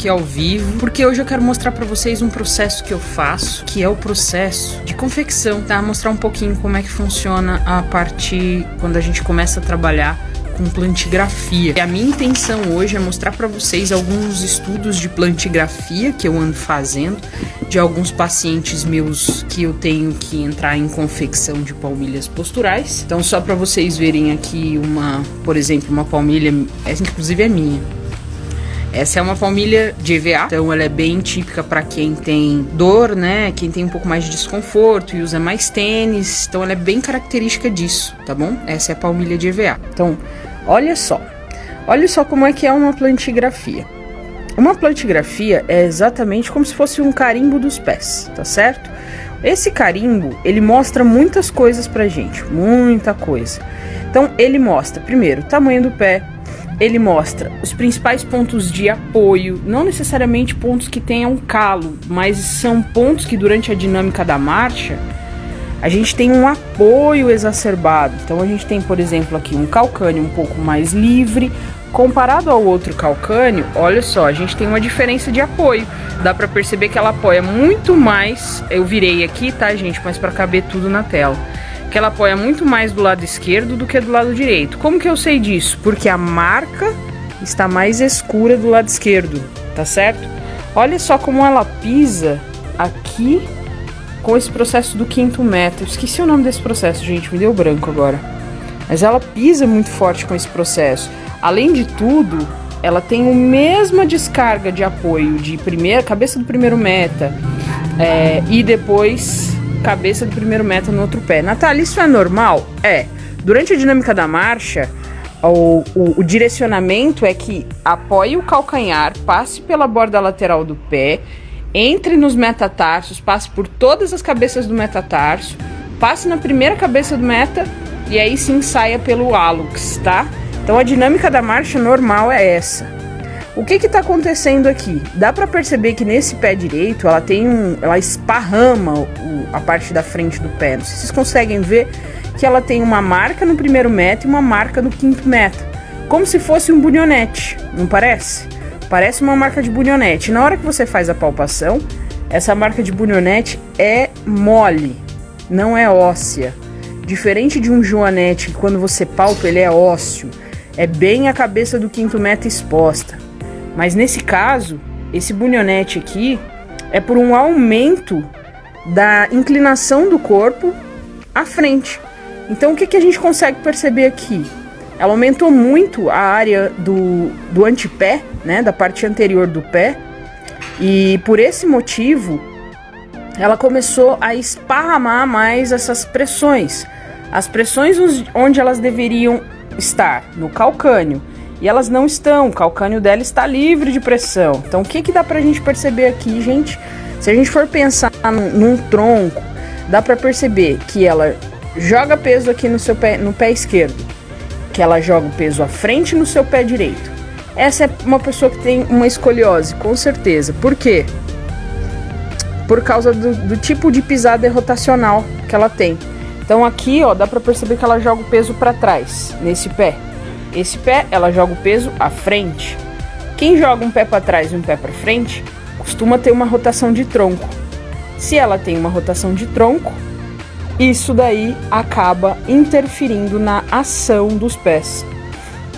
aqui ao vivo, porque hoje eu quero mostrar pra vocês um processo que eu faço, que é o processo de confecção, tá? Mostrar um pouquinho como é que funciona a parte quando a gente começa a trabalhar com plantigrafia. E a minha intenção hoje é mostrar para vocês alguns estudos de plantigrafia que eu ando fazendo, de alguns pacientes meus que eu tenho que entrar em confecção de palmilhas posturais. Então, só para vocês verem aqui por exemplo, uma palmilha, essa inclusive é minha. Essa é uma palmilha de EVA, então ela é bem típica para quem tem dor, né? Quem tem um pouco mais de desconforto e usa mais tênis, então ela é bem característica disso, tá bom? Essa é a palmilha de EVA. Então, olha só como é que é uma plantigrafia. Uma plantigrafia é exatamente como se fosse um carimbo dos pés, tá certo? Esse carimbo, ele mostra muitas coisas pra gente, muita coisa. Então, ele mostra, primeiro, o tamanho do pé. Ele mostra os principais pontos de apoio, não necessariamente pontos que tenham calo, mas são pontos que durante a dinâmica da marcha a gente tem um apoio exacerbado. Então a gente tem, por exemplo, aqui um calcâneo um pouco mais livre, comparado ao outro calcâneo, olha só, a gente tem uma diferença de apoio. Dá pra perceber que ela apoia muito mais, eu virei aqui, tá, gente, mas pra caber tudo na tela. Que ela apoia muito mais do lado esquerdo do que do lado direito. Como que eu sei disso? Porque a marca está mais escura do lado esquerdo, tá certo? Olha só como ela pisa aqui com esse processo do 5º metro. Esqueci o nome desse processo, gente, me deu branco agora. Mas ela pisa muito forte com esse processo. Além de tudo, ela tem a mesma descarga de apoio de cabeça do primeiro meta e depois cabeça do primeiro meta no outro pé. Natália, isso é normal? É. Durante a dinâmica da marcha, o direcionamento é que apoie o calcanhar, passe pela borda lateral do pé, entre nos metatarsos, passe por todas as cabeças do metatarso, passe na primeira cabeça do meta e aí sim saia pelo hálux, tá? Então a dinâmica da marcha normal é essa. O que está acontecendo aqui? Dá para perceber que nesse pé direito ela esparrama a parte da frente do pé. Não sei se vocês conseguem ver que ela tem uma marca no primeiro meta e uma marca no 5º meta. Como se fosse um bunionete, não parece? Parece uma marca de bunionete. Na hora que você faz a palpação, essa marca de bunionete é mole, não é óssea. Diferente de um joanete, que quando você palpa ele é ósseo. É bem a cabeça do 5º meta exposta. Mas nesse caso, esse bunionete aqui é por um aumento da inclinação do corpo à frente. Então o que a gente consegue perceber aqui? Ela aumentou muito a área do antepé, né, da parte anterior do pé, e por esse motivo ela começou a esparramar mais essas pressões. As pressões onde elas deveriam estar, no calcâneo. E elas não estão, o calcâneo dela está livre de pressão. Então o que dá pra gente perceber aqui, gente? Se a gente for pensar num tronco, dá pra perceber que ela joga peso aqui no pé esquerdo, que ela joga o peso à frente no seu pé direito. Essa é uma pessoa que tem uma escoliose, com certeza. Por quê? Por causa do tipo de pisada rotacional que ela tem. Então aqui, ó, dá pra perceber que ela joga o peso pra trás, nesse pé. Esse pé, ela joga o peso à frente. Quem joga um pé para trás e um pé para frente, costuma ter uma rotação de tronco. Se ela tem uma rotação de tronco, isso daí acaba interferindo na ação dos pés,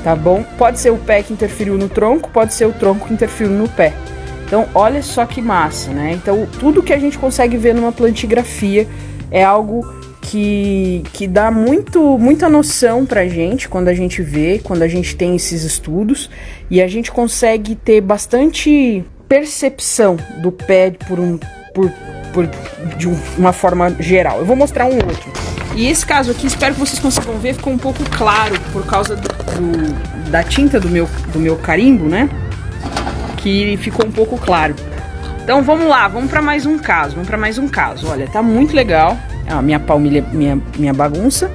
tá bom? Pode ser o pé que interferiu no tronco, pode ser o tronco que interferiu no pé. Então, olha só que massa, né? Então, tudo que a gente consegue ver numa plantigrafia é algo que dá muita noção pra gente quando a gente vê, quando a gente tem esses estudos, e a gente consegue ter bastante percepção do pé de uma forma geral. Eu vou mostrar um outro. E esse caso aqui, espero que vocês consigam ver, ficou um pouco claro por causa da tinta do meu carimbo, né? Que ficou um pouco claro. Então vamos lá, vamos para mais um caso. Olha, tá muito legal. A minha palmilha, minha bagunça.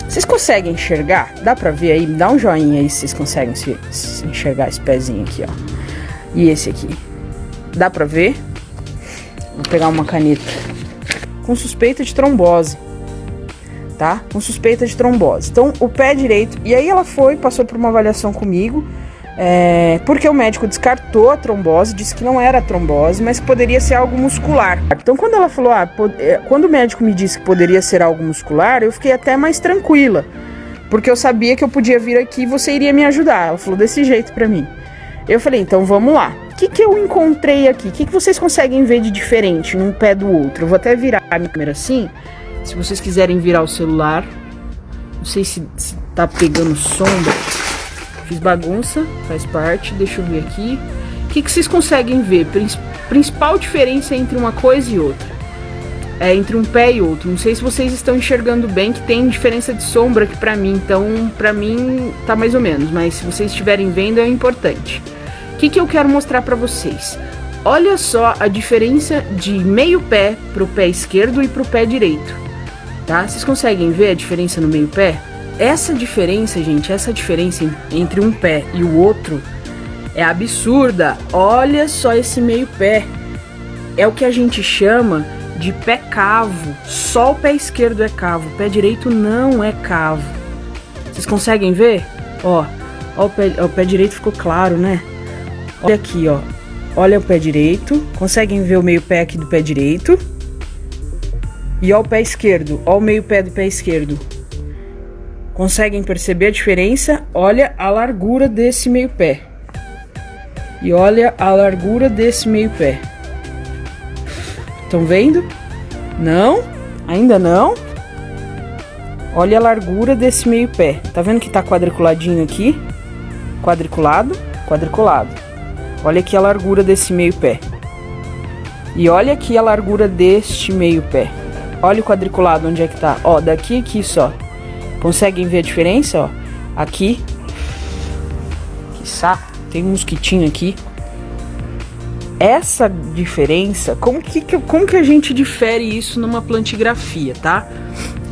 Vocês conseguem enxergar? Dá pra ver aí? Dá um joinha aí se vocês conseguem se enxergar esse pezinho aqui, ó. E esse aqui. Dá pra ver? Vou pegar uma caneta. Com suspeita de trombose. Tá? Com suspeita de trombose. Então, o pé direito... E aí ela passou por uma avaliação comigo. Porque o médico descartou a trombose, disse que não era trombose, mas poderia ser algo muscular. Então quando ela falou, quando o médico me disse que poderia ser algo muscular, eu fiquei até mais tranquila, porque eu sabia que eu podia vir aqui e você iria me ajudar. Ela falou desse jeito pra mim. Eu falei, então vamos lá. O que eu encontrei aqui? O que vocês conseguem ver de diferente num pé do outro? Eu vou até virar a minha câmera assim, se vocês quiserem virar o celular. Não sei se tá pegando sombra. Fiz bagunça, faz parte, deixa eu ver aqui. O que vocês conseguem ver? Principal diferença entre uma coisa e outra. Entre um pé e outro. Não sei se vocês estão enxergando bem, que tem diferença de sombra aqui pra mim. Então, pra mim, tá mais ou menos. Mas se vocês estiverem vendo, é importante. O que eu quero mostrar pra vocês? Olha só a diferença de meio pé pro pé esquerdo e pro pé direito. Tá? Vocês conseguem ver a diferença no meio pé? Essa diferença, gente, essa diferença entre um pé e o outro é absurda. Olha só esse meio pé. É o que a gente chama de pé cavo. Só o pé esquerdo é cavo, o pé direito não é cavo. Vocês conseguem ver? Ó, o pé direito ficou claro, né? Olha aqui, ó. Olha o pé direito. Conseguem ver o meio pé aqui do pé direito? E ó o pé esquerdo. Ó o meio pé do pé esquerdo. Conseguem perceber a diferença? Olha a largura desse meio pé. E olha a largura desse meio pé. Estão vendo? Não? Ainda não? Olha a largura desse meio pé. Tá vendo que tá quadriculadinho aqui? Quadriculado, quadriculado. Olha aqui a largura desse meio pé. E olha aqui a largura deste meio pé. Olha o quadriculado onde é que tá. Ó, daqui a aqui só. Conseguem ver a diferença, ó? Aqui. Que saco. Tem um mosquitinho aqui. Essa diferença, como que a gente difere isso numa plantigrafia, tá?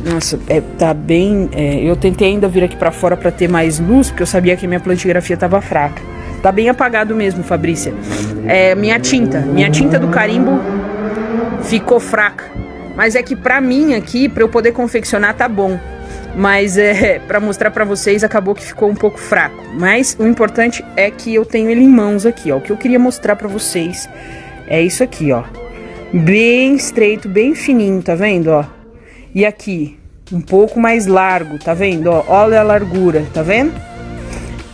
Nossa, tá bem... eu tentei ainda vir aqui pra fora pra ter mais luz, porque eu sabia que minha plantigrafia tava fraca. Tá bem apagado mesmo, Fabrícia. Minha tinta do carimbo ficou fraca. Mas é que pra mim aqui, pra eu poder confeccionar, tá bom. Mas pra mostrar pra vocês, acabou que ficou um pouco fraco. Mas o importante é que eu tenho ele em mãos aqui, ó. O que eu queria mostrar pra vocês é isso aqui, ó. Bem estreito, bem fininho, tá vendo, ó? E aqui, um pouco mais largo, tá vendo, ó? Olha a largura, tá vendo?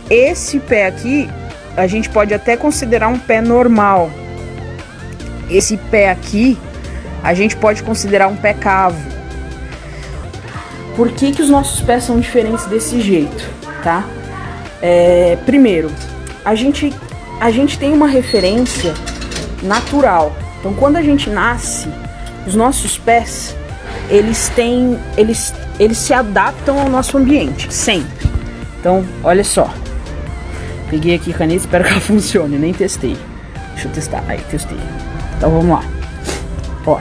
Esse pé aqui, a gente pode até considerar um pé normal. Esse pé aqui, a gente pode considerar um pé cavo. Por que os nossos pés são diferentes desse jeito, tá? Primeiro, a gente tem uma referência natural. Então, quando a gente nasce, os nossos pés, eles se adaptam ao nosso ambiente, sempre. Então, olha só. Peguei aqui a caneta, espero que ela funcione, nem testei. Deixa eu testar, aí, testei. Então, vamos lá. Ó,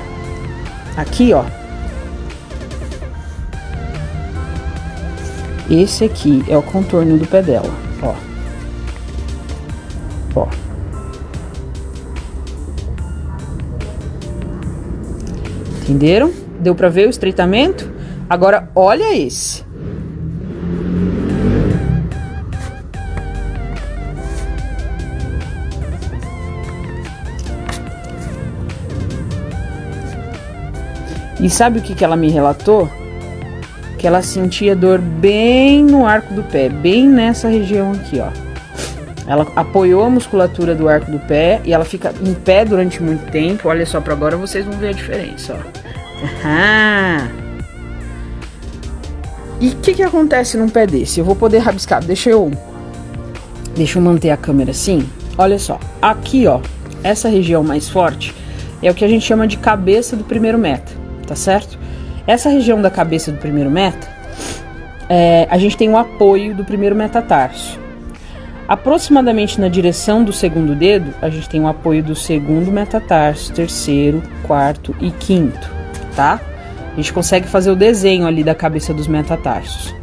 aqui, ó. Esse aqui é o contorno do pé dela, ó. Ó. Entenderam? Deu pra ver o estreitamento? Agora, olha esse. E sabe o que ela me relatou? Que ela sentia dor bem no arco do pé, bem nessa região aqui, ó. Ela apoiou a musculatura do arco do pé e ela fica em pé durante muito tempo. Olha só, para agora vocês vão ver a diferença, ó. Aham. E o que acontece num pé desse? Eu vou poder rabiscar. Deixa eu manter a câmera assim. Olha só, aqui, ó, essa região mais forte é o que a gente chama de cabeça do primeiro meta, tá certo? Essa região da cabeça do primeiro meta, a gente tem um apoio do primeiro metatarso. Aproximadamente na direção do segundo dedo, a gente tem um apoio do segundo metatarso, terceiro, quarto e quinto, tá? A gente consegue fazer o desenho ali da cabeça dos metatarsos.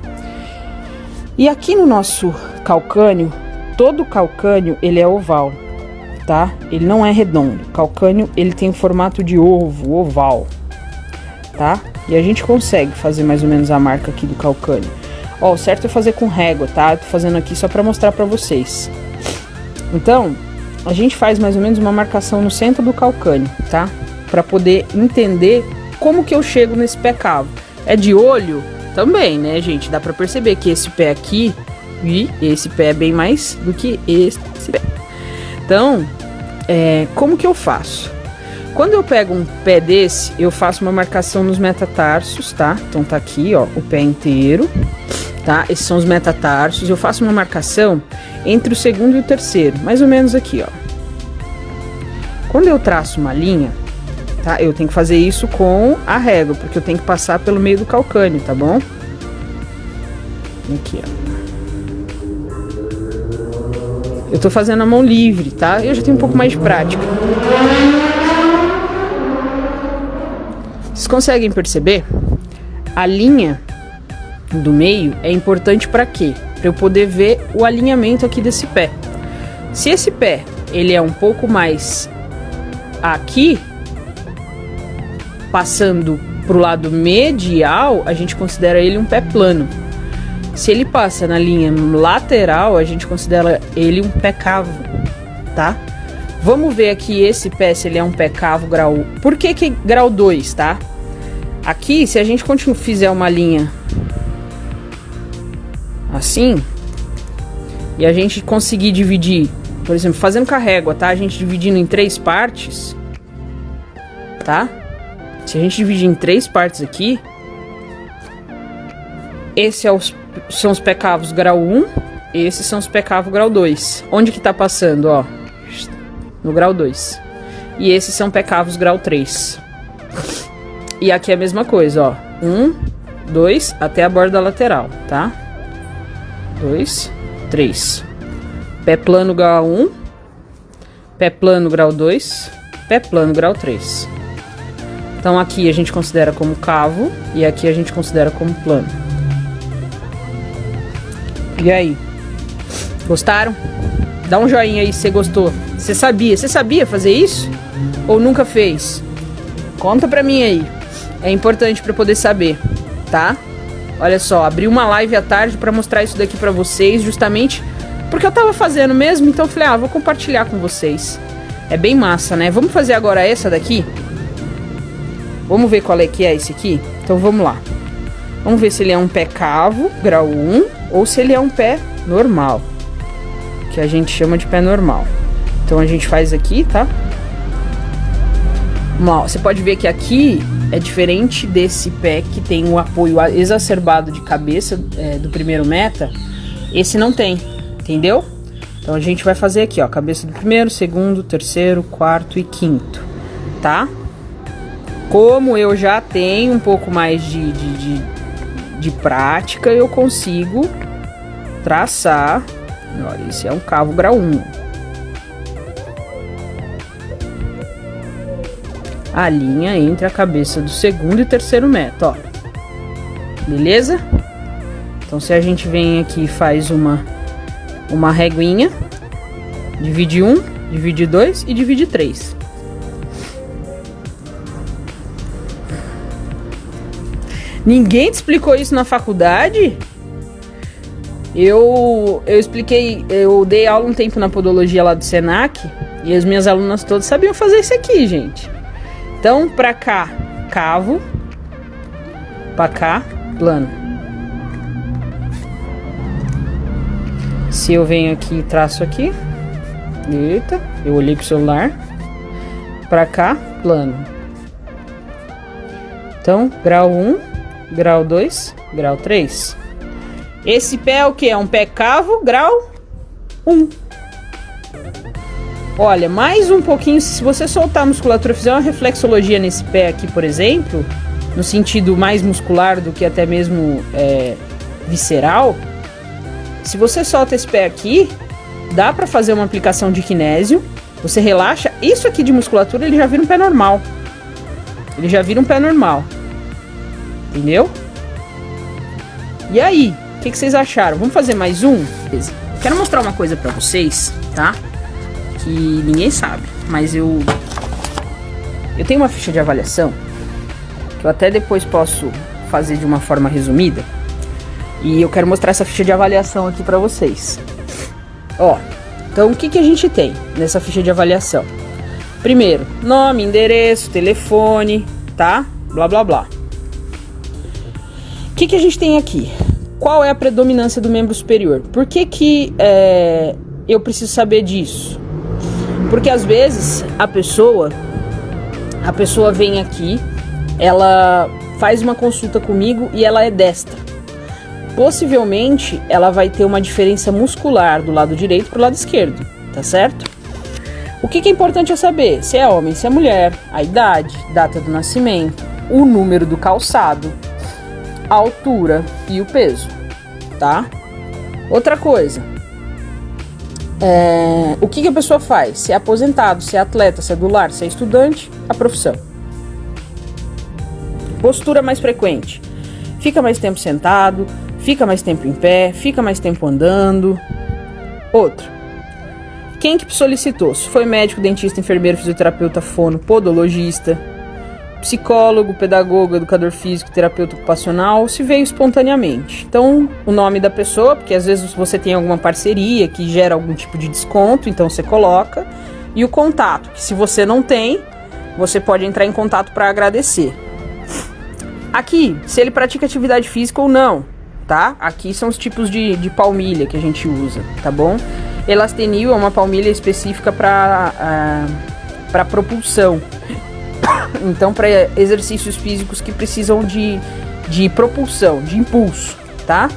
E aqui no nosso calcânio, todo calcânio ele é oval, tá? Ele não é redondo. O calcânio ele tem o formato de ovo, oval, tá? E a gente consegue fazer mais ou menos a marca aqui do calcânio. Ó, o certo é fazer com régua, tá? Eu tô fazendo aqui só pra mostrar pra vocês. Então, a gente faz mais ou menos uma marcação no centro do calcânio, tá? Para poder entender como que eu chego nesse pé cavo. É de olho também, né, gente? Dá para perceber que esse pé aqui e esse pé é bem mais do que esse pé. Então, como que eu faço? Quando eu pego um pé desse, eu faço uma marcação nos metatarsos, tá? Então tá aqui, ó, o pé inteiro, tá? Esses são os metatarsos. Eu faço uma marcação entre o segundo e o terceiro, mais ou menos aqui, ó. Quando eu traço uma linha, tá? Eu tenho que fazer isso com a régua, porque eu tenho que passar pelo meio do calcânio, tá bom? Aqui, ó. Eu tô fazendo a mão livre, tá? Eu já tenho um pouco mais de prática. Vocês conseguem perceber? A linha do meio é importante para quê? Para eu poder ver o alinhamento aqui desse pé. Se esse pé, ele é um pouco mais aqui, passando pro lado medial, a gente considera ele um pé plano. Se ele passa na linha lateral, a gente considera ele um pé cavo, tá? Vamos ver aqui esse pé, se ele é um pé cavo grau... Por que grau 2, tá? Aqui, se a gente fizer uma linha assim, e a gente conseguir dividir, por exemplo, fazendo com a régua, tá? A gente dividindo em 3 partes, tá? Se a gente dividir em 3 partes aqui, esses são os pé cavos grau 1, esses são os pé cavo grau 2. Onde que tá passando, ó? No grau 2. E esses são pé cavos grau 3. E aqui é a mesma coisa, ó. 1, 2, até a borda lateral, tá? 2, 3. Pé plano grau 1, pé plano grau 2, pé plano grau 3. Então aqui a gente considera como cavo e aqui a gente considera como plano. E aí? Gostaram? Dá um joinha aí se você gostou. Você sabia fazer isso? Ou nunca fez? Conta pra mim aí. É importante pra poder saber, tá? Olha só, abri uma live à tarde pra mostrar isso daqui pra vocês, justamente porque eu tava fazendo mesmo, então eu falei, vou compartilhar com vocês. É bem massa, né? Vamos fazer agora essa daqui? Vamos ver qual é que é esse aqui? Então vamos lá. Vamos ver se ele é um pé cavo, grau 1, ou se ele é um pé normal, que a gente chama de pé normal. Então a gente faz aqui, tá? Você pode ver que aqui é diferente desse pé que tem o apoio exacerbado de cabeça do primeiro meta. Esse não tem, entendeu? Então a gente vai fazer aqui, ó, cabeça do primeiro, segundo, terceiro, quarto e quinto, tá? Como eu já tenho um pouco mais de prática, eu consigo traçar. Olha, esse é um cavo grau 1. A linha entre a cabeça do segundo e terceiro meta, ó. Beleza? Então se a gente vem aqui e faz uma reguinha, divide 1, divide 2 e divide 3. Ninguém te explicou isso na faculdade? Eu expliquei, eu dei aula um tempo na podologia lá do Senac e as minhas alunas todas sabiam fazer isso aqui, gente. Então, pra cá, cavo, pra cá, plano. Se eu venho aqui e traço aqui, eita, eu olhei pro celular, pra cá, plano. Então, grau 1, grau 2, grau 3. Esse pé é o que? É um pé cavo, grau 1. Olha, mais um pouquinho, se você soltar a musculatura, fizer uma reflexologia nesse pé aqui, por exemplo, no sentido mais muscular do que até mesmo visceral, se você solta esse pé aqui, dá pra fazer uma aplicação de kinésio, você relaxa, isso aqui de musculatura, ele já vira um pé normal. Ele já vira um pé normal. Entendeu? E aí, o que vocês acharam? Vamos fazer mais um? Quero mostrar uma coisa pra vocês, tá? Que ninguém sabe, mas eu tenho uma ficha de avaliação que eu até depois posso fazer de uma forma resumida. E eu quero mostrar essa ficha de avaliação aqui pra vocês. Ó, Então, o que a gente tem nessa ficha de avaliação? Primeiro, nome, endereço, telefone, tá? Blá, blá, blá. O que a gente tem aqui? Qual é a predominância do membro superior? Por que eu preciso saber disso? Porque às vezes a pessoa vem aqui, ela faz uma consulta comigo e ela é destra. Possivelmente ela vai ter uma diferença muscular do lado direito para o lado esquerdo, tá certo? O que é importante eu saber? Se é homem, se é mulher, a idade, data do nascimento, o número do calçado, a altura e o peso, tá? Outra coisa, o que a pessoa faz? Se é aposentado, se é atleta, se é do lar, se é estudante, a profissão. Postura mais frequente. Fica mais tempo sentado, fica mais tempo em pé, fica mais tempo andando. Outro. Quem que solicitou? Se foi médico, dentista, enfermeiro, fisioterapeuta, fono, podologista, psicólogo, pedagogo, educador físico, terapeuta ocupacional, se veio espontaneamente. Então, o nome da pessoa, porque às vezes você tem alguma parceria que gera algum tipo de desconto, então você coloca. E o contato, que se você não tem, você pode entrar em contato para agradecer. Aqui, se ele pratica atividade física ou não, tá? Aqui são os tipos de palmilha que a gente usa, tá bom? Elastenil é uma palmilha específica para propulsão. Então, para exercícios físicos que precisam de propulsão, de impulso, tá?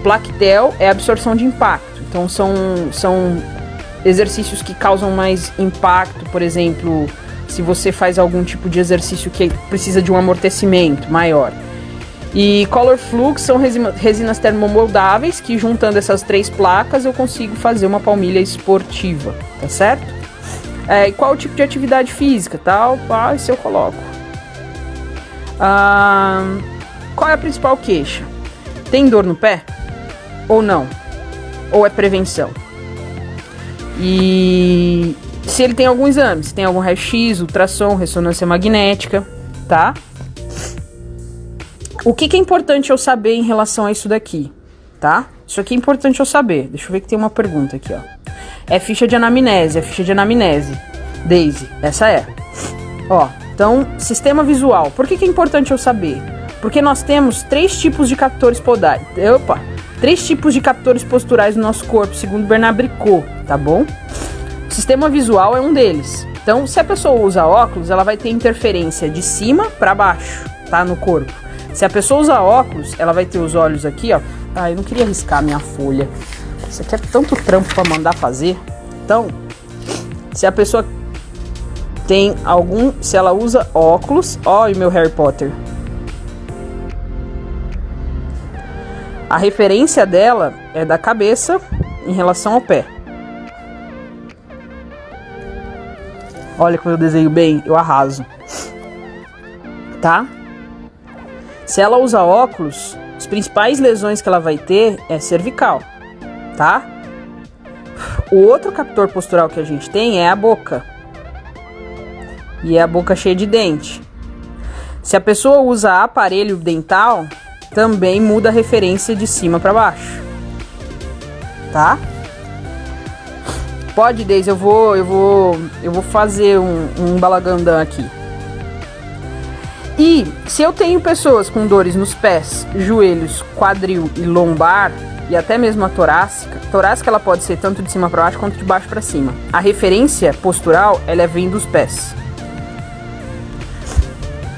Plaquetel é absorção de impacto. Então, são exercícios que causam mais impacto, por exemplo, se você faz algum tipo de exercício que precisa de um amortecimento maior. E Color Flux são resinas termomoldáveis que, juntando essas 3 placas, eu consigo fazer uma palmilha esportiva, tá certo? E qual o tipo de atividade física, tal, isso eu coloco. Qual é a principal queixa? Tem dor no pé? Ou não? Ou é prevenção? E se ele tem algum exame, se tem algum raio-x, ultrassom, ressonância magnética, tá? O que é importante eu saber em relação a isso daqui, tá? Isso aqui é importante eu saber. Deixa eu ver que tem uma pergunta aqui, ó. É ficha de anamnese, Daisy, essa é. Ó, então, sistema visual. Por que é importante eu saber? Porque nós temos 3 tipos de captores podais. 3 tipos de captores posturais no nosso corpo, segundo Bernard Bricot, tá bom? O sistema visual é um deles. Então, se a pessoa usa óculos, ela vai ter interferência de cima para baixo, tá? No corpo. Se a pessoa usa óculos, ela vai ter os olhos aqui, ó. Eu não queria riscar a minha folha. Isso aqui é tanto trampo pra mandar fazer. Então, se a pessoa se ela usa óculos, ó, e meu Harry Potter. A referência dela é da cabeça em relação ao pé. Olha como eu desenho bem, eu arraso. Tá? Se ela usa óculos, as principais lesões que ela vai ter é cervical, tá? O outro captor postural que a gente tem é a boca. E é a boca cheia de dente. Se a pessoa usa aparelho dental, também muda a referência de cima para baixo, tá? Pode, Deise, eu vou fazer um balagandã aqui. E se eu tenho pessoas com dores nos pés, joelhos, quadril e lombar, e até mesmo a torácica ela pode ser tanto de cima para baixo quanto de baixo para cima. A referência postural, ela vem dos pés.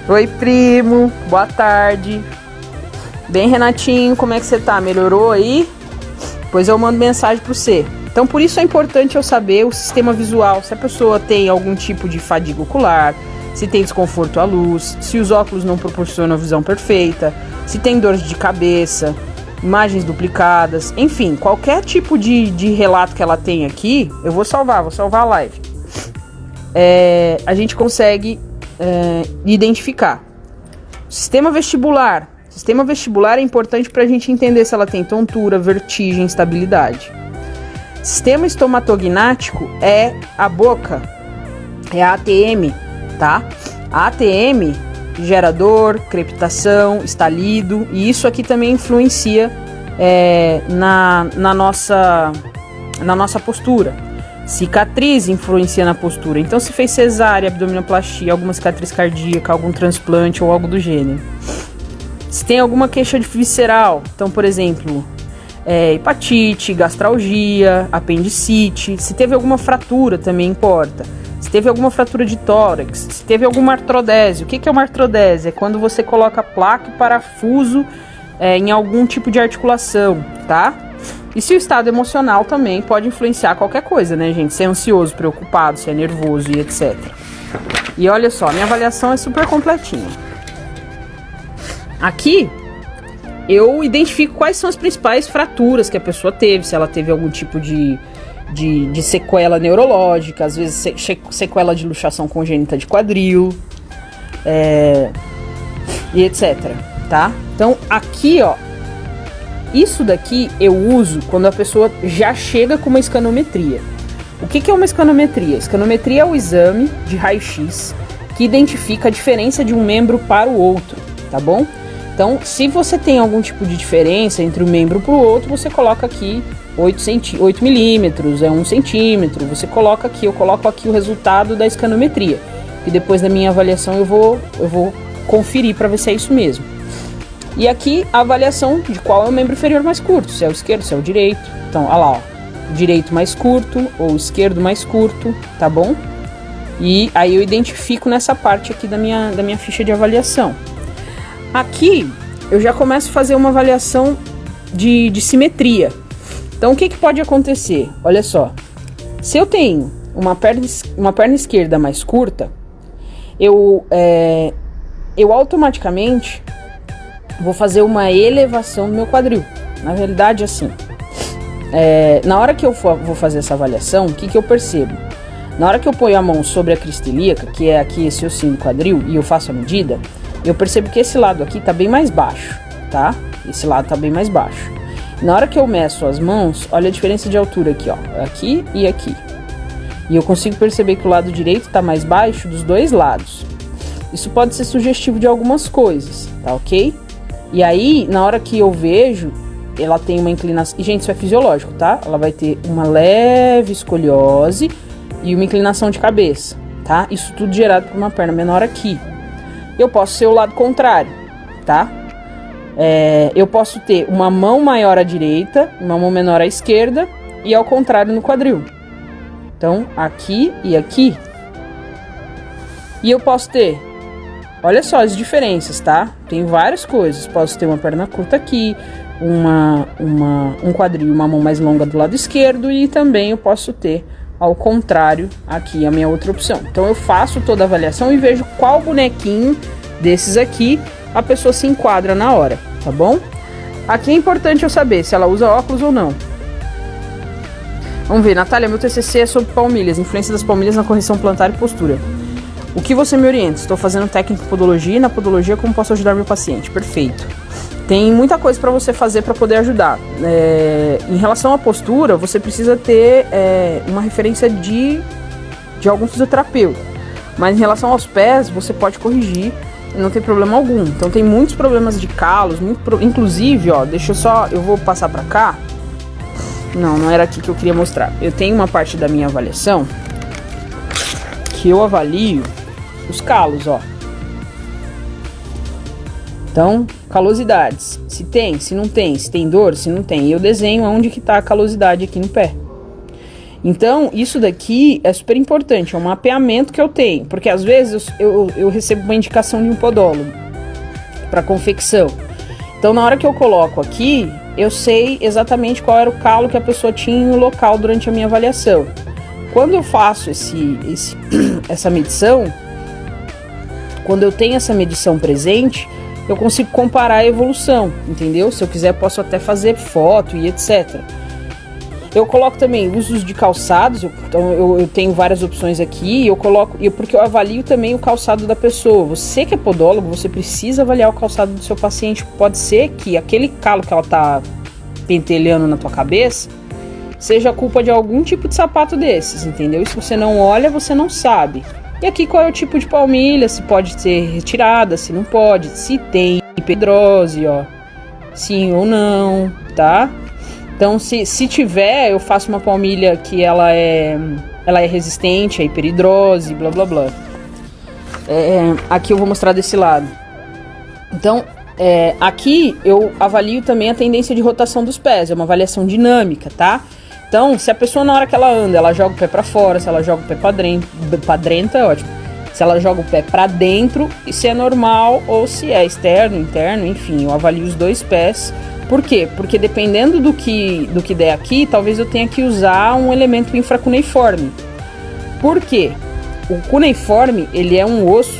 Oi, primo, boa tarde. Bem, Renatinho, como é que você tá? Melhorou aí? Pois eu mando mensagem para você. Então, por isso é importante eu saber o sistema visual, se a pessoa tem algum tipo de fadiga ocular, se tem desconforto à luz, se os óculos não proporcionam a visão perfeita, se tem dores de cabeça, imagens duplicadas, enfim, qualquer tipo de relato que ela tem aqui, eu vou salvar a live. A gente consegue identificar. Sistema vestibular é importante para a gente entender se ela tem tontura, vertigem, instabilidade. Sistema estomatognático é a boca, é a ATM, tá? A ATM gera dor, crepitação, estalido, e isso aqui também influencia na nossa postura. Cicatriz influencia na postura. Então, se fez cesárea, abdominoplastia, alguma cicatriz cardíaca, algum transplante ou algo do gênero. Se tem alguma queixa de visceral, então, por exemplo, hepatite, gastralgia, apendicite. Se teve alguma fratura, também importa. Se teve alguma fratura de tórax, se teve alguma artrodese. O que é uma artrodese? É quando você coloca placa e parafuso em algum tipo de articulação, tá? E se o estado emocional também pode influenciar qualquer coisa, né, gente? Se é ansioso, preocupado, se é nervoso e etc. E olha só, minha avaliação é super completinha. Aqui, eu identifico quais são as principais fraturas que a pessoa teve, se ela teve algum tipo de sequela neurológica, às vezes sequela de luxação congênita de quadril, e etc, tá? Então, aqui, ó, isso daqui eu uso quando a pessoa já chega com uma escanometria. O que é uma escanometria? Escanometria é o exame de raio-x que identifica a diferença de um membro para o outro, tá bom? Então, se você tem algum tipo de diferença entre um membro para o outro, você coloca aqui 8 milímetros, 1 centímetro, você coloca aqui, eu coloco aqui o resultado da escanometria, e depois da minha avaliação eu vou conferir para ver se é isso mesmo. E aqui a avaliação de qual é o membro inferior mais curto, se é o esquerdo, se é o direito. Então, olha lá, ó, direito mais curto ou esquerdo mais curto, tá bom? E aí eu identifico nessa parte aqui da minha ficha de avaliação. Aqui eu já começo a fazer uma avaliação de simetria. Então, o que pode acontecer? Olha só, se eu tenho uma perna esquerda mais curta, eu automaticamente vou fazer uma elevação do meu quadril. Na realidade, assim, na hora que eu vou fazer essa avaliação, o que eu percebo? Na hora que eu ponho a mão sobre a crista ilíaca, que é aqui esse ossinho do quadril, e eu faço a medida, eu percebo que esse lado aqui tá bem mais baixo, tá? Esse lado tá bem mais baixo. Na hora que eu meço as mãos, olha a diferença de altura aqui, ó, aqui e aqui. E eu consigo perceber que o lado direito tá mais baixo dos dois lados. Isso pode ser sugestivo de algumas coisas, tá ok? E aí, na hora que eu vejo, ela tem uma inclinação... E, gente, isso é fisiológico, tá? Ela vai ter uma leve escoliose e uma inclinação de cabeça, tá? Isso tudo gerado por uma perna menor aqui. Eu posso ser o lado contrário, tá? Eu posso ter uma mão maior à direita, uma mão menor à esquerda e ao contrário no quadril. Então, aqui e aqui. E eu posso ter... Olha só as diferenças, tá? Tem várias coisas. Posso ter uma perna curta aqui, um quadril e uma mão mais longa do lado esquerdo, e também eu posso ter ao contrário aqui a minha outra opção. Então eu faço toda a avaliação e vejo qual bonequinho desses aqui a pessoa se enquadra na hora, tá bom? Aqui é importante eu saber se ela usa óculos ou não. Vamos ver, Natália, meu TCC é sobre palmilhas, influência das palmilhas na correção plantar e postura. O que você me orienta? Estou fazendo técnica em podologia, e na podologia como posso ajudar meu paciente? Perfeito. Tem muita coisa para você fazer para poder ajudar. Em relação à postura, você precisa ter uma referência de algum fisioterapeuta. Mas em relação aos pés, você pode corrigir, não tem problema algum. Então tem muitos problemas de calos, inclusive, ó, eu vou passar para cá. Não era aqui que eu queria mostrar. Eu tenho uma parte da minha avaliação que eu avalio os calos, ó. Então, calosidades, se tem, se não tem, se tem dor, se não tem. E eu desenho onde que tá a calosidade aqui no pé. Então, isso daqui é super importante, é um mapeamento que eu tenho. Porque às vezes eu recebo uma indicação de um podólogo para confecção. Então, na hora que eu coloco aqui, eu sei exatamente qual era o calo que a pessoa tinha no local durante a minha avaliação. Quando eu faço essa medição, quando eu tenho essa medição presente, eu consigo comparar a evolução, entendeu? Se eu quiser, posso até fazer foto e etc. Eu coloco também usos de calçados, então eu tenho várias opções aqui, porque eu avalio também o calçado da pessoa. Você que é podólogo, você precisa avaliar o calçado do seu paciente. Pode ser que aquele calo que ela tá pentelhando na tua cabeça seja culpa de algum tipo de sapato desses, entendeu? E se você não olha, você não sabe. E aqui qual é o tipo de palmilha, se pode ser retirada, se não pode, se tem hiperhidrose, ó, sim ou não, tá? Então, se tiver, eu faço uma palmilha que ela é resistente à hiperidrose, blá blá blá. Aqui eu vou mostrar desse lado. Então, aqui eu avalio também a tendência de rotação dos pés. É uma avaliação dinâmica, tá? Então, se a pessoa na hora que ela anda, ela joga o pé pra fora, se ela joga o pé pra dentro, é ótimo. Se ela joga o pé pra dentro, e se é normal ou se é externo, interno, enfim, eu avalio os dois pés. Por quê? Porque dependendo do que der aqui, talvez eu tenha que usar um elemento infracuneiforme. Por quê? O cuneiforme, ele é um osso,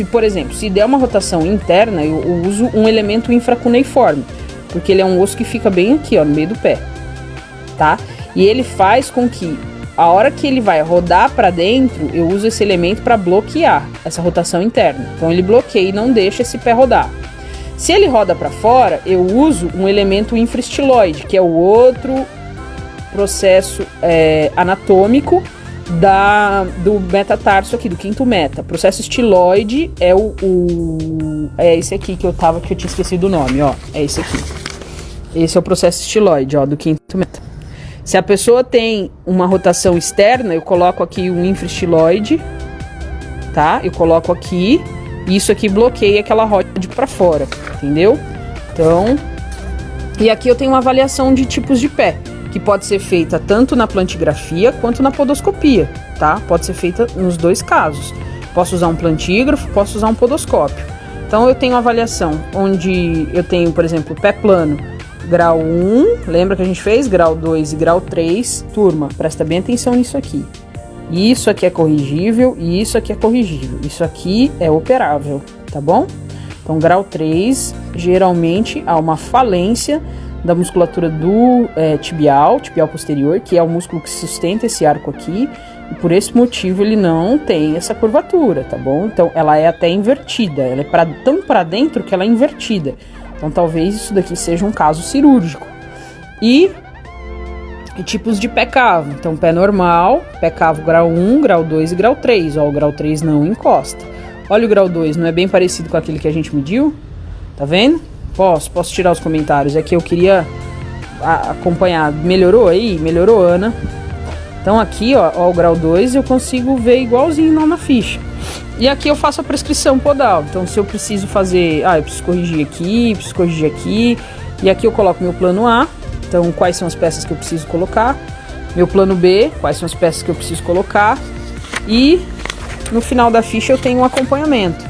por exemplo, se der uma rotação interna, eu uso um elemento infracuneiforme, porque ele é um osso que fica bem aqui, ó, no meio do pé, tá? E ele faz com que, a hora que ele vai rodar para dentro, eu uso esse elemento para bloquear essa rotação interna. Então ele bloqueia e não deixa esse pé rodar. Se ele roda para fora, eu uso um elemento infraestiloide, que é o outro processo anatômico do metatarso aqui, do quinto meta. Processo estiloide é esse aqui que eu tinha esquecido o nome, ó. É esse aqui. Esse é o processo estiloide, ó, do quinto meta. Se a pessoa tem uma rotação externa, eu coloco aqui um infraestiloide, tá? Eu coloco aqui, e isso aqui bloqueia aquela roda para fora, entendeu? Então, e aqui eu tenho uma avaliação de tipos de pé, que pode ser feita tanto na plantigrafia quanto na podoscopia, tá? Pode ser feita nos dois casos. Posso usar um plantígrafo, posso usar um podoscópio. Então eu tenho uma avaliação onde eu tenho, por exemplo, pé plano, grau 1, lembra que a gente fez? Grau 2 e grau 3. Turma, presta bem atenção nisso aqui. Isso aqui é corrigível e isso aqui é corrigível. Isso aqui é operável, tá bom? Então, grau 3, geralmente há uma falência da musculatura do tibial posterior, que é o músculo que sustenta esse arco aqui, e por esse motivo ele não tem essa curvatura, tá bom? Então, ela é até invertida, ela é tão para dentro que ela é invertida. Então, talvez isso daqui seja um caso cirúrgico. E tipos de pé cavo. Então, pé normal, pé cavo grau 1, grau 2 e grau 3. Ó, o grau 3 não encosta. Olha o grau 2, não é bem parecido com aquele que a gente mediu? Tá vendo? Posso tirar os comentários. É que eu queria acompanhar. Melhorou aí? Melhorou, Ana? Então, aqui, ó, o grau 2 eu consigo ver igualzinho lá na ficha. E aqui eu faço a prescrição podal. Então, se eu preciso fazer... eu preciso corrigir aqui. E aqui eu coloco meu plano A. Então, quais são as peças que eu preciso colocar. Meu plano B, quais são as peças que eu preciso colocar. E no final da ficha eu tenho um acompanhamento.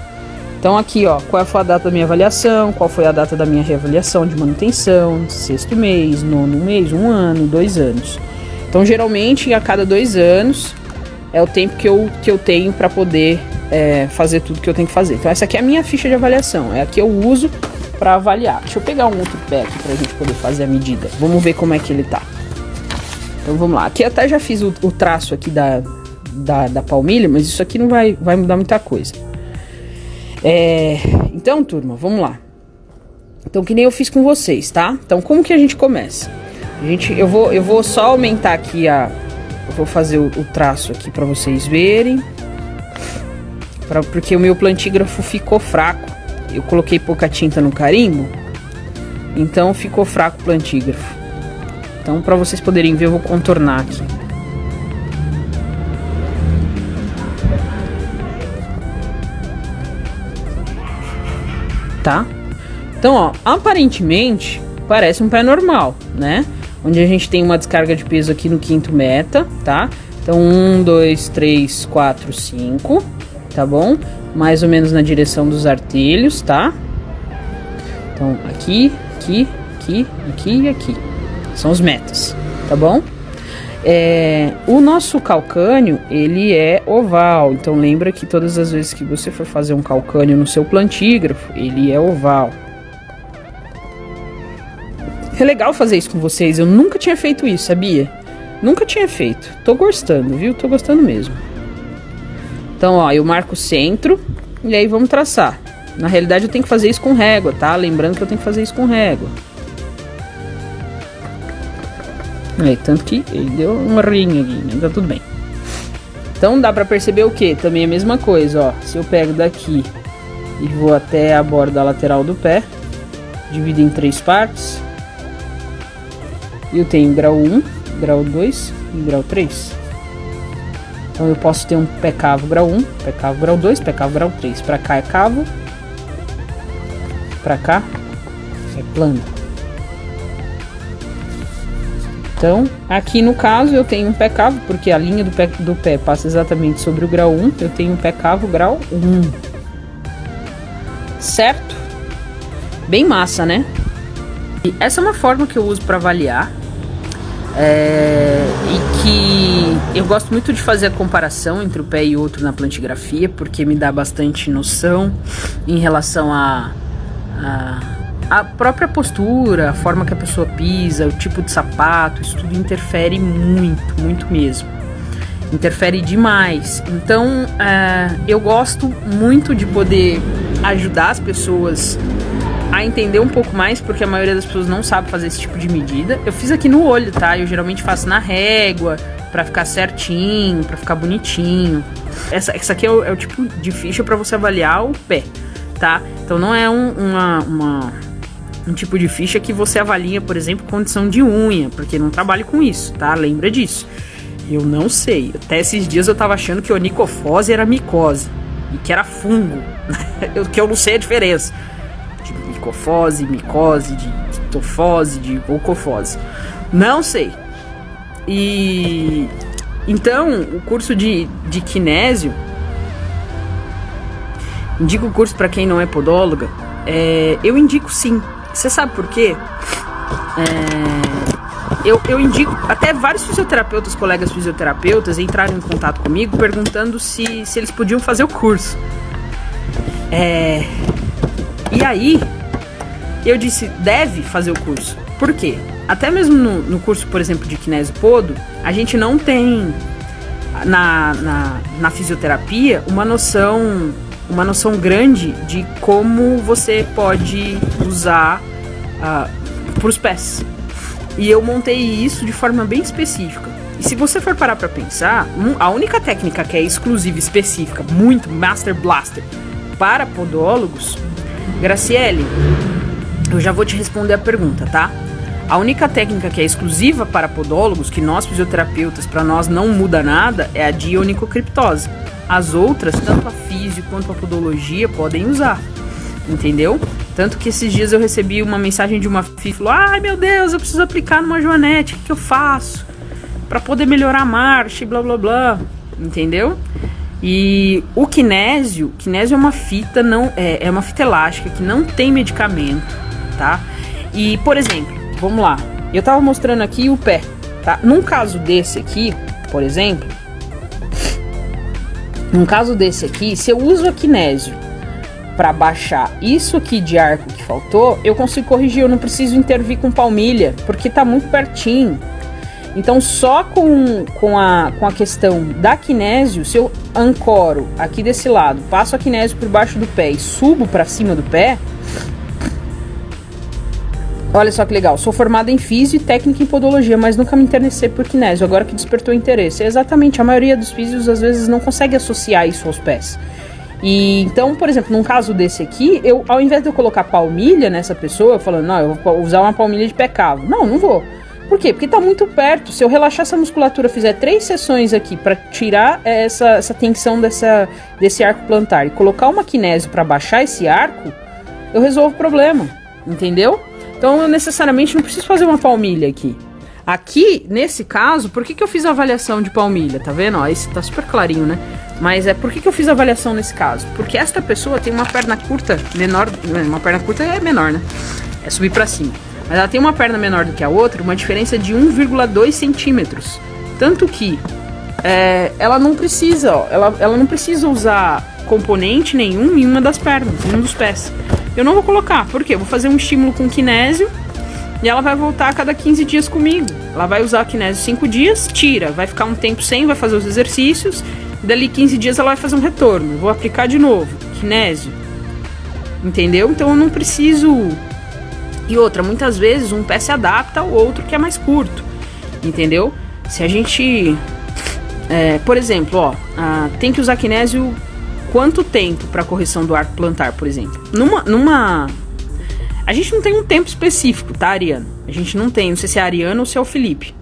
Então, aqui, ó, qual foi a data da minha avaliação, qual foi a data da minha reavaliação de manutenção, 6º mês, 9º mês, 1 ano, 2 anos. Então, geralmente, a cada 2 anos é o tempo que eu tenho para poder fazer tudo que eu tenho que fazer. Então, essa aqui é a minha ficha de avaliação. É a que eu uso para avaliar. Deixa eu pegar um outro pé aqui pra gente poder fazer a medida. Vamos ver como é que ele tá. Então, vamos lá. Aqui eu até já fiz o traço aqui da palmilha, mas isso aqui não vai mudar muita coisa. Então, turma, vamos lá. Então, que nem eu fiz com vocês, tá? Então, como que a gente começa? Eu vou só aumentar aqui eu vou fazer o traço aqui pra vocês verem. Porque o meu plantígrafo ficou fraco. Eu coloquei pouca tinta no carimbo, então ficou fraco o plantígrafo. Então, pra vocês poderem ver, eu vou contornar aqui. Tá? Então, ó, aparentemente parece um pé normal, né? Onde a gente tem uma descarga de peso aqui no quinto meta, tá? Então, 1, 2, 3, 4, 5, tá bom? Mais ou menos na direção dos artelhos, tá? Então, aqui e aqui. São os metas, tá bom? O nosso calcânio, ele é oval. Então, lembra que todas as vezes que você for fazer um calcânio no seu plantígrafo, ele é oval. É legal fazer isso com vocês. Eu nunca tinha feito isso, sabia? Nunca tinha feito. Tô gostando, viu? Tô gostando mesmo. Então, ó, eu marco o centro e aí vamos traçar. Na realidade, eu tenho que fazer isso com régua, tá? Lembrando que eu tenho que fazer isso com régua. Tanto que ele deu uma rinha aqui, né? Tá tudo bem. Então, dá pra perceber o quê? Também a mesma coisa, ó. Se eu pego daqui e vou até a borda lateral do pé, divido em 3 partes. eu tenho grau 1, grau 2 e grau 3. Então eu posso ter um pé cavo grau 1, pé cavo grau 2, pé cavo grau 3. Pra cá é cavo, pra cá é plano. Então, aqui no caso eu tenho um pé cavo, porque a linha do pé passa exatamente sobre o grau 1, eu tenho um pé cavo grau 1. Certo? Bem massa, né? E essa é uma forma que eu uso para avaliar. E que eu gosto muito de fazer a comparação entre o pé e outro na plantigrafia, porque me dá bastante noção em relação a própria postura, a forma que a pessoa pisa, o tipo de sapato. Isso tudo interfere muito, muito mesmo. Interfere demais. Então, eu gosto muito de poder ajudar as pessoas a entender um pouco mais, porque a maioria das pessoas não sabe fazer esse tipo de medida. Eu fiz aqui no olho, tá? Eu geralmente faço na régua, pra ficar certinho, pra ficar bonitinho. Essa aqui é o tipo de ficha pra você avaliar o pé, tá? Então não é um tipo de ficha que você avalia, por exemplo, condição de unha, porque não trabalho com isso, tá? Lembra disso. Eu não sei. Até esses dias eu tava achando que onicofose era micose e que era fungo, que eu não sei a diferença de micofose, micose, de tofose, de ocofose. Não sei. E então, o curso de kinésio, indico o curso para quem não é podóloga. Eu indico sim. Você sabe por quê? Eu indico, até vários fisioterapeutas, colegas fisioterapeutas, entraram em contato comigo perguntando se eles podiam fazer o curso. E aí, eu disse, deve fazer o curso. Por quê? Até mesmo no curso, por exemplo, de kinésio podo, a gente não tem na fisioterapia uma noção grande de como você pode usar para os pés. E eu montei isso de forma bem específica. E se você for parar para pensar, a única técnica que é exclusiva, específica, muito Master Blaster para podólogos, Graciele, eu já vou te responder a pergunta, tá? A única técnica que é exclusiva para podólogos, que nós fisioterapeutas, para nós não muda nada, é a de onicocriptose. As outras, tanto a físio quanto a podologia, podem usar, entendeu? Tanto que esses dias eu recebi uma mensagem de uma FI, falou: ai meu Deus, eu preciso aplicar numa joanete, o que eu faço? Para poder melhorar a marcha e blá blá blá, entendeu? E o kinésio é uma fita, é uma fita elástica que não tem medicamento, tá? E, por exemplo, vamos lá, eu tava mostrando aqui o pé, tá? Num caso desse aqui, por exemplo, se eu uso a kinésio para baixar isso aqui de arco que faltou, eu consigo corrigir, eu não preciso intervir com palmilha, porque tá muito pertinho. Então só com a questão da kinésio, se eu ancoro aqui desse lado, passo a kinésio por baixo do pé e subo para cima do pé, olha só que legal, sou formada em físio e técnica em podologia, mas nunca me interessei por kinésio, agora que despertou interesse. Exatamente, a maioria dos físios às vezes não consegue associar isso aos pés. E então, por exemplo, num caso desse aqui, eu, ao invés de eu colocar palmilha nessa pessoa, eu falando, não, eu vou usar uma palmilha de pé cavo. Não vou. Por quê? Porque tá muito perto. Se eu relaxar essa musculatura, fizer 3 sessões aqui para tirar essa tensão desse arco plantar e colocar uma kinésio para baixar esse arco, eu resolvo o problema, entendeu? Então eu necessariamente não preciso fazer uma palmilha aqui. Aqui, nesse caso, por que eu fiz a avaliação de palmilha? Tá vendo? Ó, esse tá super clarinho, né? Mas por que eu fiz a avaliação nesse caso? Porque esta pessoa tem uma perna curta menor. Uma perna curta é menor, né? É subir pra cima. Mas ela tem uma perna menor do que a outra, uma diferença de 1,2 centímetros. Tanto que ela não precisa, ó, ela não precisa usar componente nenhum em uma das pernas, em um dos pés. Eu não vou colocar, por quê? Eu vou fazer um estímulo com kinésio e ela vai voltar a cada 15 dias comigo. Ela vai usar a kinésio 5 dias, tira, vai ficar um tempo sem, vai fazer os exercícios, dali 15 dias ela vai fazer um retorno. Eu vou aplicar de novo, kinésio. Entendeu? Então eu não preciso... E outra, muitas vezes um pé se adapta ao outro que é mais curto, entendeu? Se a gente, por exemplo, ó, tem que usar kinésio quanto tempo para correção do arco plantar, por exemplo? A gente não tem um tempo específico, tá, Ariano? A gente não tem, não sei se é a Ariana ou se é o Felipe,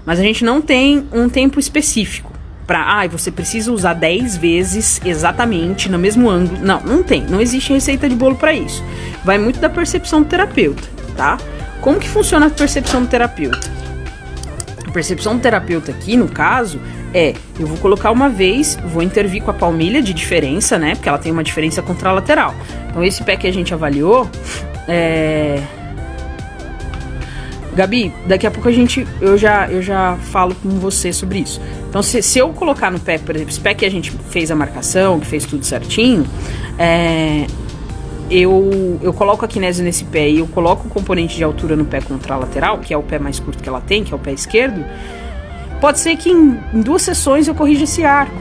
mas a gente não tem um tempo específico pra, você precisa usar 10 vezes exatamente no mesmo ângulo. Não, não tem, não existe receita de bolo pra isso. Vai muito da percepção do terapeuta, tá? Como que funciona a percepção do terapeuta? A percepção do terapeuta aqui, no caso, eu vou colocar uma vez, vou intervir com a palmilha de diferença, né? Porque ela tem uma diferença contralateral. Então esse pé que a gente avaliou, Gabi, daqui a pouco eu já falo com você sobre isso. Então se eu colocar no pé, por exemplo, esse pé que a gente fez a marcação, que fez tudo certinho, eu coloco a kinésio nesse pé e eu coloco o componente de altura no pé contralateral, que é o pé mais curto que ela tem, que é o pé esquerdo, pode ser que em 2 sessões eu corrija esse arco,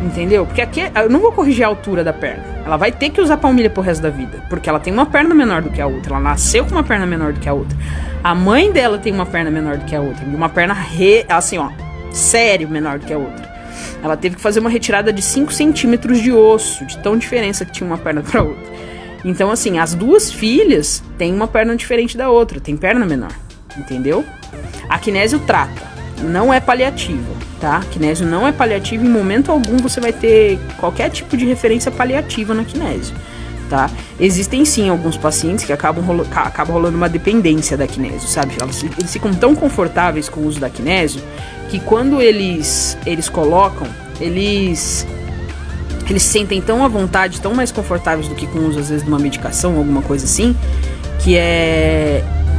entendeu? Porque aqui eu não vou corrigir a altura da perna. Ela vai ter que usar palmilha pro resto da vida, porque ela tem uma perna menor do que a outra, ela nasceu com uma perna menor do que a outra. A mãe dela tem uma perna menor do que a outra, e uma perna assim, sério menor do que a outra. Ela teve que fazer uma retirada de 5 centímetros de osso, de tão diferença que tinha uma perna pra outra. Então, assim, as 2 filhas têm uma perna diferente da outra, tem perna menor, entendeu? A kinésio trata, não é paliativa, tá? A kinésio não é paliativa, em momento algum você vai ter qualquer tipo de referência paliativa na kinésio, tá? Existem sim alguns pacientes que acabam rolando uma dependência da kinésio, sabe? Eles ficam tão confortáveis com o uso da kinésio que quando eles colocam, eles se sentem tão à vontade, tão mais confortáveis do que com o uso, às vezes, de uma medicação, alguma coisa assim, que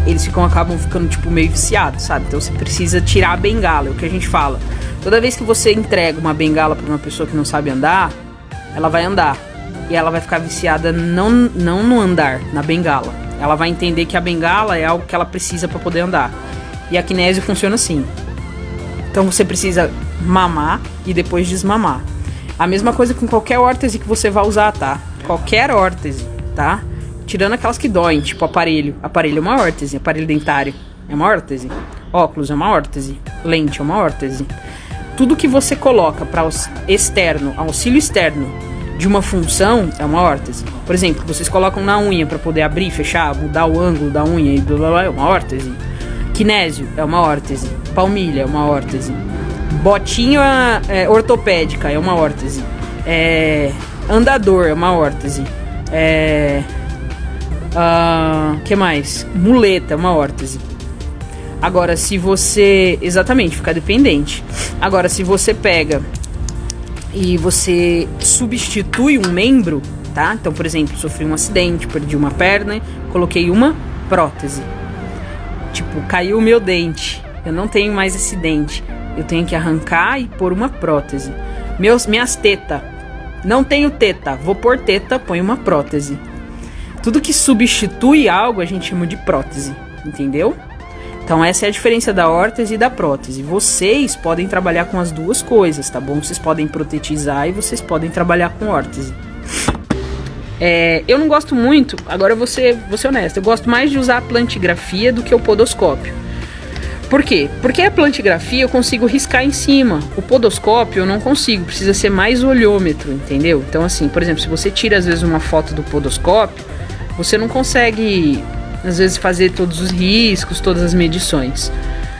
eles acabam ficando, tipo, meio viciados, sabe? Então você precisa tirar a bengala, é o que a gente fala. Toda vez que você entrega uma bengala pra uma pessoa que não sabe andar, ela vai andar. E ela vai ficar viciada não no andar, na bengala. Ela vai entender que a bengala é algo que ela precisa pra poder andar. E a kinésio funciona assim. Então você precisa mamar e depois desmamar. A mesma coisa com qualquer órtese que você vai usar, tá? Qualquer órtese, tá? Tirando aquelas que doem, tipo aparelho. Aparelho é uma órtese, aparelho dentário é uma órtese. Óculos é uma órtese, lente é uma órtese. Tudo que você coloca para auxílio externo de uma função é uma órtese. Por exemplo, vocês colocam na unha para poder abrir, fechar, mudar o ângulo da unha e blá blá blá, é uma órtese. Kinésio é uma órtese. Palmilha é uma órtese. Botinha ortopédica é uma órtese. Andador é uma órtese. Que mais? Muleta é uma órtese. Agora, se você... Exatamente, fica dependente. Agora, se você pega e você substitui um membro, tá? Então, por exemplo, sofri um acidente, perdi uma perna, coloquei uma prótese. Tipo, caiu o meu dente. Eu não tenho mais esse dente. Eu tenho que arrancar e pôr uma prótese. Minhas tetas. Não tenho teta. Vou pôr teta, põe uma prótese. Tudo que substitui algo a gente chama de prótese. Entendeu? Então essa é a diferença da órtese e da prótese. Vocês podem trabalhar com as 2 coisas, tá bom? Vocês podem protetizar e vocês podem trabalhar com órtese. Eu não gosto muito, agora eu vou ser honesto, eu gosto mais de usar a plantigrafia do que o podoscópio. Por quê? Porque a plantigrafia eu consigo riscar em cima. O podoscópio eu não consigo, precisa ser mais olhômetro, entendeu? Então assim, por exemplo, se você tira às vezes uma foto do podoscópio, você não consegue às vezes fazer todos os riscos, todas as medições.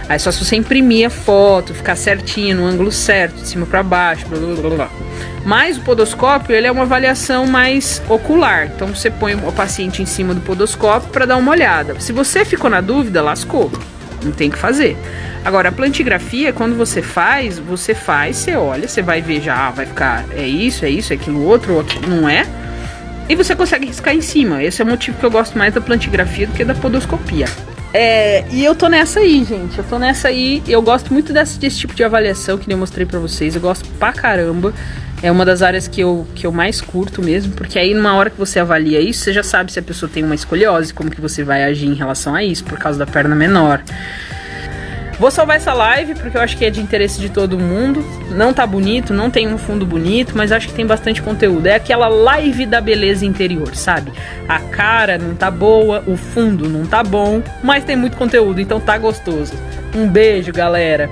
Aí só se você imprimir a foto, ficar certinho, no ângulo certo, de cima para baixo, blá blá blá blá. Mas o podoscópio, ele é uma avaliação mais ocular. Então você põe o paciente em cima do podoscópio para dar uma olhada. Se você ficou na dúvida, lascou. Não tem que fazer. Agora, a plantigrafia, quando você faz, você olha, você vai ver já, vai ficar, é isso, é aquilo outro, não é? E você consegue riscar em cima. Esse é o motivo que eu gosto mais da plantigrafia do que da podoscopia. E eu tô nessa aí, gente. Eu gosto muito desse tipo de avaliação que eu mostrei pra vocês. Eu gosto pra caramba. É uma das áreas que eu mais curto mesmo. Porque aí, numa hora que você avalia isso, você já sabe se a pessoa tem uma escoliose, como que você vai agir em relação a isso, por causa da perna menor. Vou salvar essa live porque eu acho que é de interesse de todo mundo. Não tá bonito, não tem um fundo bonito, mas acho que tem bastante conteúdo. É aquela live da beleza interior, sabe? A cara não tá boa, o fundo não tá bom, mas tem muito conteúdo, então tá gostoso. Um beijo, galera!